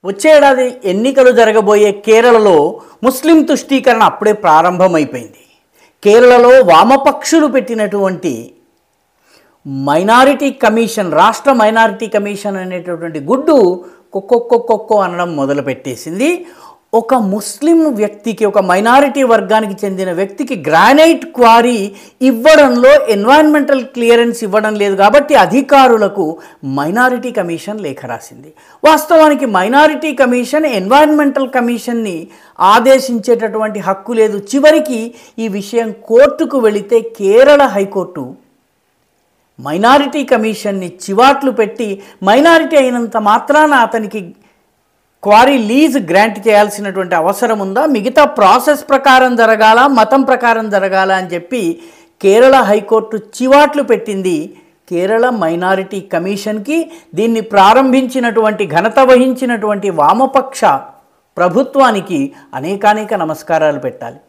వచ్చే ఏడాది ఎన్నికలు జరగబోయే కేరళలో ముస్లిం తుష్టీకరణ అప్పుడే ప్రారంభమైపోయింది. కేరళలో వామపక్షులు పెట్టినటువంటి మైనారిటీ కమిషన్, రాష్ట్ర మైనారిటీ కమిషన్ అనేటటువంటి గుడ్డు కొక్కొక్కొక్కొక్కో అనడం మొదలుపెట్టేసింది. ఒక ముస్లిం వ్యక్తికి, ఒక మైనారిటీ వర్గానికి చెందిన వ్యక్తికి గ్రానైట్ క్వారీ ఇవ్వడంలో ఎన్వైరన్మెంటల్ క్లియరెన్స్ ఇవ్వడం లేదు కాబట్టి అధికారులకు మైనారిటీ కమిషన్ లేఖ రాసింది. వాస్తవానికి మైనారిటీ కమిషన్ ఎన్వైరన్మెంటల్ కమిషన్ని ఆదేశించేటటువంటి హక్కు లేదు. చివరికి ఈ విషయం కోర్టుకు వెళితే కేరళ హైకోర్టు మైనారిటీ కమిషన్ని చివాట్లు పెట్టి మైనారిటీ అయినంత మాత్రాన అతనికి క్వారీ లీజ్ గ్రాంట్ చేయాల్సినటువంటి అవసరం ఉందా, మిగతా ప్రాసెస్ ప్రకారం జరగాల, మతం ప్రకారం జరగాల అని చెప్పి కేరళ హైకోర్టు చివాట్లు పెట్టింది కేరళ మైనారిటీ కమిషన్కి. దీన్ని ప్రారంభించినటువంటి, ఘనత వహించినటువంటి వామపక్ష ప్రభుత్వానికి అనేకానేక నమస్కారాలు పెట్టాలి.